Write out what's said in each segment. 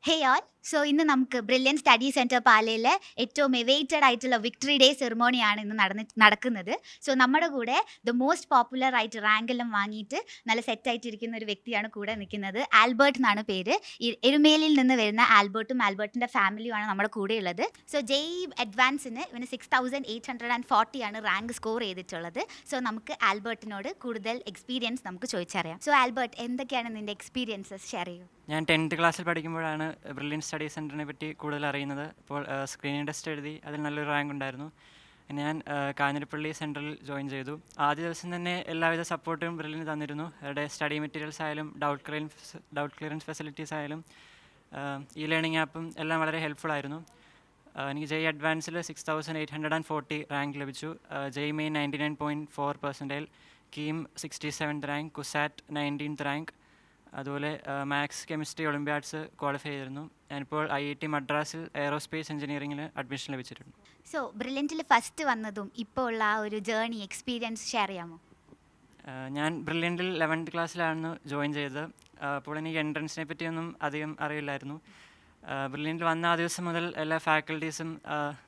ഹേ all so ഇന്ന് നമുക്ക് brilliant study centre പാലയിലെ ഏറ്റവും എവേറ്റഡ് ആയിട്ടുള്ള വിക്ടറി ഡേ സെറിമോണിയാണ് ഇന്ന് നടക്കുന്നത്. സോ നമ്മുടെ കൂടെ ദ മോസ്റ്റ് പോപ്പുലർ ആയിട്ട് റാങ്കെല്ലാം വാങ്ങിയിട്ട് നല്ല സെറ്റായിട്ടിരിക്കുന്ന ഒരു വ്യക്തിയാണ് കൂടെ നിൽക്കുന്നത്. ആൽബർട്ട് എന്നാണ് പേര്. എരുമേലിയിൽ നിന്ന് വരുന്ന ആൽബർട്ടും ആൽബർട്ടിൻ്റെ ഫാമിലിയുമാണ് നമ്മുടെ കൂടെ ഉള്ളത്. സോ അഡ്വാൻസിന് ഇവന് 6840 ആണ് റാങ്ക് സ്കോർ ചെയ്തിട്ടുള്ളത്. സോ നമുക്ക് ആൽബർട്ടിനോട് കൂടുതൽ എക്സ്പീരിയൻസ് നമുക്ക് ചോദിച്ചറിയാം. സോ ആൽബർട്ട്, എന്തൊക്കെയാണ് നിൻ്റെ എക്സ്പീരിയൻസസ് ഷെയർ ചെയ്യൂ? ഞാൻ 10th ക്ലാസ്സിൽ പഠിക്കുമ്പോഴാണ് ബ്രില്യൻ സ്റ്റഡി സെൻറ്ററിനെ പറ്റി കൂടുതൽ അറിയുന്നത്. അപ്പോൾ സ്ക്രീനിങ് ടെസ്റ്റ് എഴുതി അതിൽ നല്ലൊരു റാങ്ക് ഉണ്ടായിരുന്നു. പിന്നെ ഞാൻ കാഞ്ഞിരപ്പള്ളി സെൻറ്ററിൽ ജോയിൻ ചെയ്തു. ആദ്യ ദിവസം തന്നെ എല്ലാവിധ സപ്പോർട്ടും ബ്രില്യന് തന്നിരുന്നു. അവരുടെ സ്റ്റഡി മെറ്റീരിയൽസ് ആയാലും ഡൗട്ട് ക്ലിയറൻസ് ഫെസിലിറ്റീസ് ആയാലും ഈ ലേണിംഗ് ആപ്പും എല്ലാം വളരെ ഹെൽപ്ഫുൾ ആയിരുന്നു. എനിക്ക് ജെയ് അഡ്വാൻസിൽ 6840 റാങ്ക് ലഭിച്ചു. ജെയ് main 99.4%, KEAM 67th rank, CUSAT 19th rank. അതുപോലെ മാത്സ്, കെമിസ്ട്രി, ഒളിമ്പ്യാഡ്സ് ക്വാളിഫൈ ചെയ്തിരുന്നു. ഞാനിപ്പോൾ IIT മദ്രാസിൽ എയറോസ്പേസ് എഞ്ചിനീയറിംഗിൽ അഡ്മിഷൻ ലഭിച്ചിട്ടുണ്ട്. സോ ബ്രില്യൻറ്റിൽ ഫസ്റ്റ് വന്നതും ഇപ്പോൾ ഉള്ള ആ ഒരു ജേർണി എക്സ്പീരിയൻസ് ഷെയർ ചെയ്യാമോ? ഞാൻ ബ്രില്യൻറ്റിൽ 11th ക്ലാസ്സിലാണ് ജോയിൻ ചെയ്തത്. അപ്പോൾ എനിക്ക് എൻട്രൻസിനെ പറ്റിയൊന്നും അധികം അറിയില്ലായിരുന്നു. ബ്രില്യൻറ്റിൽ വന്ന ആ ദിവസം മുതൽ എല്ലാ ഫാക്കൽറ്റീസും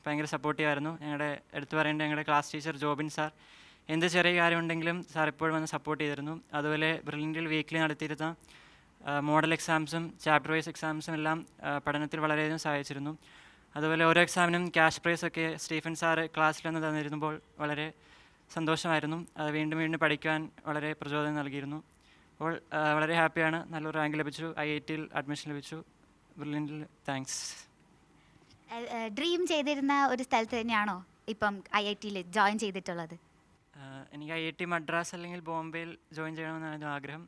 ഭയങ്കര സപ്പോർട്ടീവായിരുന്നു. ഞങ്ങളുടെ എടുത്തു പറയേണ്ട ഞങ്ങളുടെ ക്ലാസ് ടീച്ചർ ജോബിൻ സാർ എന്ത് ചെറിയ കാര്യമുണ്ടെങ്കിലും സാർ എപ്പോഴും വന്ന് സപ്പോർട്ട് ചെയ്തിരുന്നു. അതുപോലെ ബ്രില്യൻറ്റിൽ വീക്കിലി നടത്തിയിരുന്ന മോഡൽ എക്സാംസും ചാപ്റ്റർ വൈസ് എക്സാംസും എല്ലാം പഠനത്തിൽ വളരെയധികം സഹായിച്ചിരുന്നു. അതുപോലെ ഓരോ എക്സാമിനും ക്യാഷ് പ്രൈസൊക്കെ സ്റ്റീഫൻ സാറ് ക്ലാസ്സിൽ വന്ന് തന്നിരുമ്പോൾ വളരെ സന്തോഷമായിരുന്നു. അത് വീണ്ടും വീണ്ടും പഠിക്കാൻ വളരെ പ്രചോദനം നൽകിയിരുന്നു. അപ്പോൾ വളരെ ഹാപ്പിയാണ്. നല്ലൊരു റാങ്ക് ലഭിച്ചു. IITയിൽ അഡ്മിഷൻ ലഭിച്ചു. ബ്രില്യൻറ്റിൽ താങ്ക്സ്. ഡ്രീം ചെയ്തിരുന്ന ഒരു സ്ഥലത്ത് തന്നെയാണോ ഇപ്പം IITയിൽ ജോയിൻ ചെയ്തിട്ടുള്ളത്? എനിക്ക് IIT മദ്രാസ് അല്ലെങ്കിൽ ബോംബെയിൽ ജോയിൻ ചെയ്യണമെന്നാണ് ആഗ്രഹം.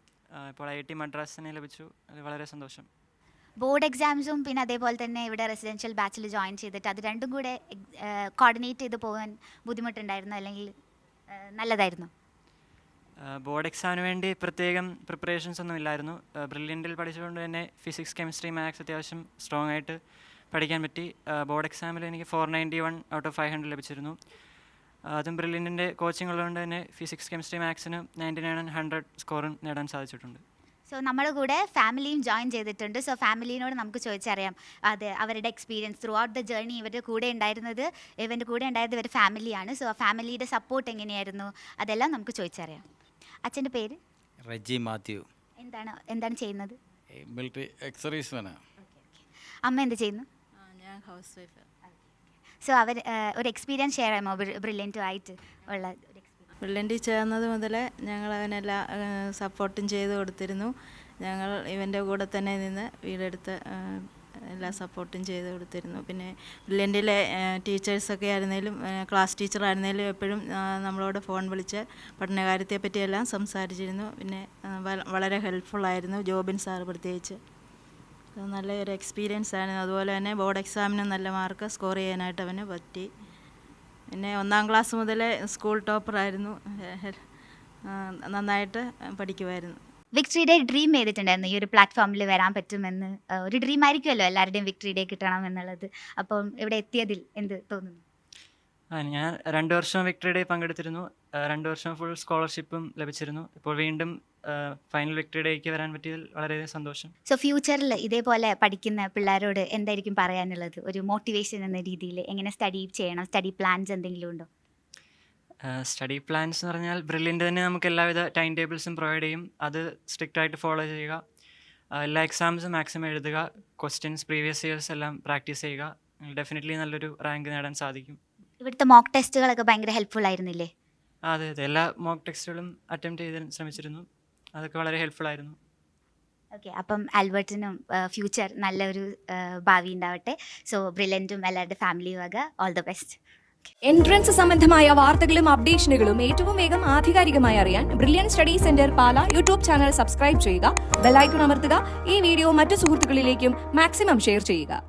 ഇപ്പോൾ IIT മദ്രാസ് തന്നെ ലഭിച്ചു. അത് വളരെ സന്തോഷം. ബോർഡ് എക്സാംസും പിന്നെ അതേപോലെ തന്നെ ഇവിടെ റെസിഡൻഷ്യൽ ബാച്ചിൽ ജോയിൻ ചെയ്തിട്ട് അത് രണ്ടും കൂടെ കോർഡിനേറ്റ് ചെയ്ത് പോകാൻ ബുദ്ധിമുട്ടുണ്ടായിരുന്നു, അല്ലെങ്കിൽ നല്ലതായിരുന്നു? ബോർഡ് എക്സാമിന് വേണ്ടി പ്രത്യേകം പ്രിപ്പറേഷൻസ് ഒന്നും ഇല്ലായിരുന്നു. ബ്രില്യൻറ്റിൽ പഠിച്ചുകൊണ്ട് തന്നെ ഫിസിക്സ്, കെമിസ്ട്രി, മാത്സ് അത്യാവശ്യം സ്ട്രോങ് ആയിട്ട് പഠിക്കാൻ പറ്റി. ബോർഡ് എക്സാമിൽ എനിക്ക് 491 ഔട്ട് ഓഫ് 500 ലഭിച്ചിരുന്നു. അതും ബ്രില്യൻറ്റിൻ്റെ കോച്ചിങ് ഉള്ളതുകൊണ്ട് തന്നെ ഫിസിക്സ്, കെമിസ്ട്രി, മാത്സിന് 99 and 100 സ്കോറും നേടാൻ സാധിച്ചിട്ടുണ്ട്. സോ നമ്മുടെ കൂടെ ഫാമിലിയും ജോയിൻ ചെയ്തിട്ടുണ്ട്. സോ ഫാമിലിനോട് നമുക്ക് ചോദിച്ചറിയാം അത് അവരുടെ experience through out the journey. ഇവരുടെ കൂടെ ഉണ്ടായിരുന്നത് ഇവരുടെ ഫാമിലിയാണ്. സോ ആ ഫാമിലിയുടെ സപ്പോർട്ട് എങ്ങനെയായിരുന്നു അതെല്ലാം നമുക്ക് ചോദിച്ചറിയാം. അച്ഛൻ്റെ പേര്? റെജി മാത്യു. എന്താണ് ചെയ്യുന്നത്? മിലിറ്ററി എക്സർവീസ്മാനാണ്. അമ്മ എന്ത് ചെയ്യുന്നു? ഞാൻ ഹൗസ് വൈഫ്. സോ അവർ ഒരു എക്സ്പീരിയൻസ് ഷെയർ ചെയ്യാമോ ബ്രില്യൻറ്റുമായിട്ട് ഉള്ള? ബ്രില്യൻറ്റിൽ ചേർന്നത് മുതൽ ഞങ്ങൾ അവനെല്ലാ സപ്പോർട്ടും ചെയ്ത് കൊടുത്തിരുന്നു. ഞങ്ങൾ ഇവൻ്റെ കൂടെ തന്നെ നിന്ന് വീടെടുത്ത് എല്ലാ സപ്പോർട്ടും ചെയ്ത് കൊടുത്തിരുന്നു. പിന്നെ ബ്രില്യൻറ്റിലെ ടീച്ചേഴ്സൊക്കെ ആയിരുന്നാലും ക്ലാസ് ടീച്ചറായിരുന്നാലും എപ്പോഴും നമ്മളോട് ഫോൺ വിളിച്ച് പഠനകാര്യത്തെ പറ്റിയെല്ലാം സംസാരിച്ചിരുന്നു. പിന്നെ വളരെ ഹെൽപ്ഫുള്ളായിരുന്നു ജോബിൻ സാർ പ്രത്യേകിച്ച്. നല്ലൊരു എക്സ്പീരിയൻസ് ആയിരുന്നു. അതുപോലെ തന്നെ ബോർഡ് എക്സാമിന് നല്ല മാർക്ക് സ്കോർ ചെയ്യാനായിട്ട് അവന് പറ്റി. പിന്നെ 1ാം ക്ലാസ് മുതൽ സ്കൂൾ ടോപ്പറായിരുന്നു. നന്നായിട്ട് പഠിക്കുമായിരുന്നു. വിക്ടറി ഡേ ഡ്രീം ചെയ്തിട്ടുണ്ടായിരുന്നു ഈ ഒരു പ്ലാറ്റ്ഫോമിൽ വരാൻ പറ്റുമെന്ന്? ഒരു ഡ്രീം ആയിരിക്കുമല്ലോ എല്ലാവരുടെയും വിക്ടറി ഡേ കിട്ടണം എന്നുള്ളത്. അപ്പം ഇവിടെ എത്തിയതിൽ എന്ത് തോന്നുന്നു? ഞാൻ 2 വർഷം വിക്ടറി ഡേ പങ്കെടുത്തിരുന്നു. 2 വർഷം ഫുൾ സ്കോളർഷിപ്പും ലഭിച്ചിരുന്നു. ഇപ്പോൾ വീണ്ടും ഫൈനൽ വിക്ടറി ഡേക്ക് വരാൻ പറ്റിയതിൽ വളരെയധികം സന്തോഷം. സോ ഫ്യൂച്ചറിൽ ഇതേപോലെ പഠിക്കുന്ന പിള്ളേരോട് എന്തായിരിക്കും പറയാനുള്ളത്? ഒരു മോട്ടിവേഷൻ എന്ന രീതിയിൽ എങ്ങനെ സ്റ്റഡി ചെയ്യണം? സ്റ്റഡി പ്ലാൻസ് എന്തെങ്കിലും ഉണ്ടോ? സ്റ്റഡി പ്ലാൻസ് എന്ന് പറഞ്ഞാൽ ബ്രില്യൻ്റ് തന്നെ നമുക്ക് എല്ലാവിധ ടൈം ടേബിൾസും പ്രൊവൈഡ് ചെയ്യും. അത് സ്ട്രിക്റ്റ് ആയിട്ട് ഫോളോ ചെയ്യുക. എല്ലാ എക്സാംസും മാക്സിമം എഴുതുക. ക്വസ്റ്റ്യൻസ് പ്രീവിയസ് ഇയേഴ്സ് എല്ലാം പ്രാക്ടീസ് ചെയ്യുക. ഡെഫിനറ്റ്ലി നല്ലൊരു റാങ്ക് നേടാൻ സാധിക്കും. ഇവിടുത്തെ മോക്ക് ടെസ്റ്റുകളൊക്കെ ഭയങ്കര ഹെൽപ്ഫുൾ ആയിരുന്നില്ലേ? അതെ, എല്ലാ മോക്ക് ടെസ്റ്റുകളും അറ്റംപ്റ്റ് ചെയ്ത് ശ്രമിച്ചിരുന്നു. അതൊക്കെ വളരെ ഹെൽപ്ഫുൾ ആയിരുന്നു. ഓക്കെ, അപ്പം ആൽബർട്ടിനും ഫ്യൂച്ചർ നല്ലൊരു ഭാവി ഉണ്ടാവട്ടെ. സോ ബ്രില്യൻറ്റും എല്ലാവരുടെ ഫാമിലിയും വക ഓൾ ദ ബെസ്റ്റ്. എൻട്രൻസ് സംബന്ധമായ വാർത്തകളും അപ്ഡേഷനുകളും ഏറ്റവും വേഗം ആധികാരികമായി അറിയാൻ ബ്രില്യൻ സ്റ്റഡി സെന്റർ പാല യൂട്യൂബ് ചാനൽ സബ്സ്ക്രൈബ് ചെയ്യുക. ബെൽ ഐക്കൺ അമർത്തുക. ഈ വീഡിയോ മറ്റു സുഹൃത്തുക്കളിലേക്കും മാക്സിമം ഷെയർ ചെയ്യുക.